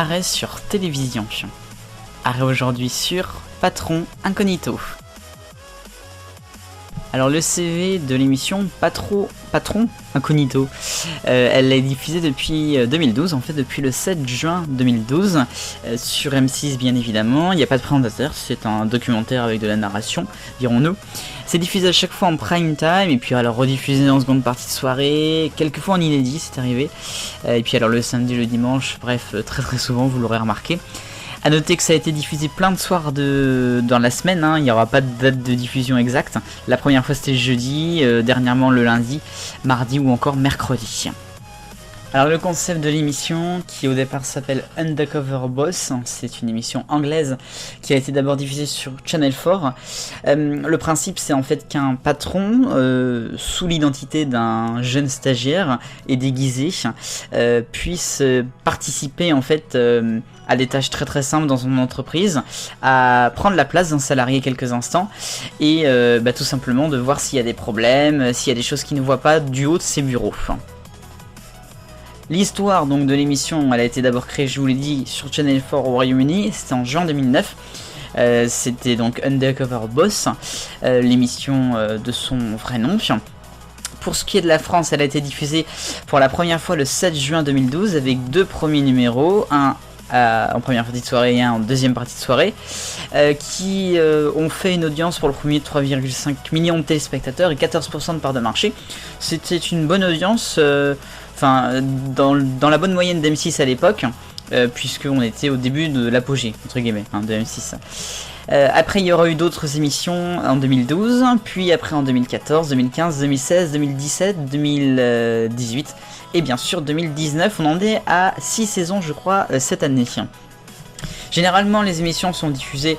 Arrêt sur télévision. Arrêt aujourd'hui sur Patron Incognito. Alors le CV de l'émission Patron Incognito, elle est diffusée depuis 2012, en fait depuis le 7 juin 2012, sur M6 bien évidemment. Il n'y a pas de présentateur, c'est un documentaire avec de la narration, dirons-nous. C'est diffusé à chaque fois en prime time, et puis alors rediffusé en seconde partie de soirée, quelquefois en inédit, c'est arrivé. Et puis alors le samedi, le dimanche, bref, très souvent, vous l'aurez remarqué. A noter que ça a été diffusé plein de soirs dans la semaine, il n'y aura pas de date de diffusion exacte. La première fois c'était jeudi, dernièrement le lundi, mardi ou encore mercredi. Alors le concept de l'émission, qui au départ s'appelle Undercover Boss, c'est une émission anglaise qui a été d'abord diffusée sur Channel 4. Le principe c'est en fait qu'un patron, sous l'identité d'un jeune stagiaire et déguisé, puisse participer en fait à des tâches très simples dans son entreprise, à prendre la place d'un salarié quelques instants et tout simplement de voir s'il y a des problèmes, s'il y a des choses qu'il ne voit pas du haut de ses bureaux. L'histoire donc de l'émission, elle a été d'abord créée, je vous l'ai dit, sur Channel 4 au Royaume-Uni, c'était en juin 2009. C'était donc Undercover Boss, l'émission de son vrai nom. Pour ce qui est de la France, elle a été diffusée pour la première fois le 7 juin 2012 avec deux premiers numéros, un en première partie de soirée et un en deuxième partie de soirée, qui ont fait une audience pour le premier de 3,5 millions de téléspectateurs et 14% de part de marché. C'était une bonne audience, dans la bonne moyenne d'M6 à l'époque, puisqu'on était au début de l'apogée, entre guillemets, de M6. Après il y aura eu d'autres émissions en 2012, puis après en 2014, 2015, 2016, 2017, 2018 et bien sûr 2019. On en est à 6 saisons je crois cette année. Généralement les émissions sont diffusées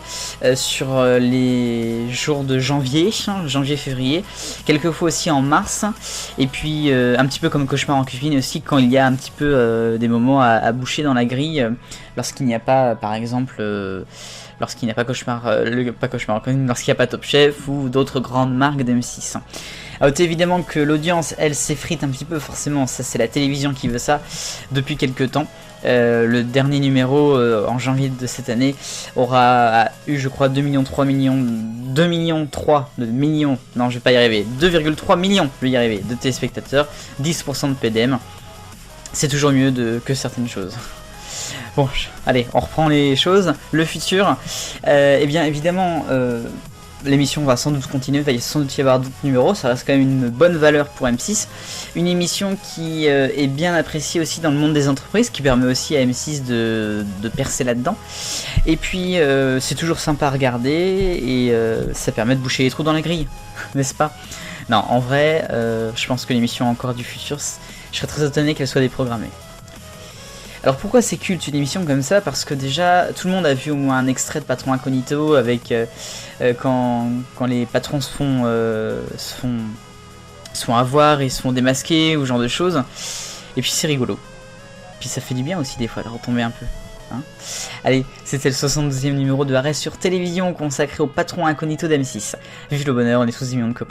sur les jours de janvier-février, quelquefois aussi en mars, et puis un petit peu comme Cauchemar en cuisine aussi, quand il y a un petit peu des moments à boucher dans la grille, lorsqu'il n'y a pas par exemple... lorsqu'il n'y a pas lorsqu'il n'y a pas Top Chef ou d'autres grandes marques d'M6. A noter évidemment que l'audience, elle, s'effrite un petit peu, forcément, ça c'est la télévision qui veut ça, depuis quelques temps. Le dernier numéro, en janvier de cette année, aura eu, je crois, 2,3 millions, non je vais pas y arriver, 2,3 millions, je vais y arriver, de téléspectateurs, 10% de PDM. C'est toujours mieux que certaines choses. Bon, allez, on reprend les choses. Le futur, eh bien évidemment, l'émission va sans doute continuer, il va sans doute y avoir d'autres numéros, ça reste quand même une bonne valeur pour M6. Une émission qui est bien appréciée aussi dans le monde des entreprises, qui permet aussi à M6 de percer là-dedans. Et puis, c'est toujours sympa à regarder et ça permet de boucher les trous dans la grille, n'est-ce pas? Non, en vrai, je pense que l'émission Encore du futur, je serais très étonné qu'elle soit déprogrammée. Alors pourquoi c'est culte une émission comme ça? Parce que déjà tout le monde a vu au moins un extrait de Patron Incognito avec quand les patrons se font avoir et se font démasquer ou ce genre de choses. Et puis c'est rigolo. Puis ça fait du bien aussi des fois de retomber un peu. Allez, c'était le 72e numéro de Arrêt sur télévision consacré au Patron Incognito d'M6. Vive le bonheur, on est tous des millions de copains.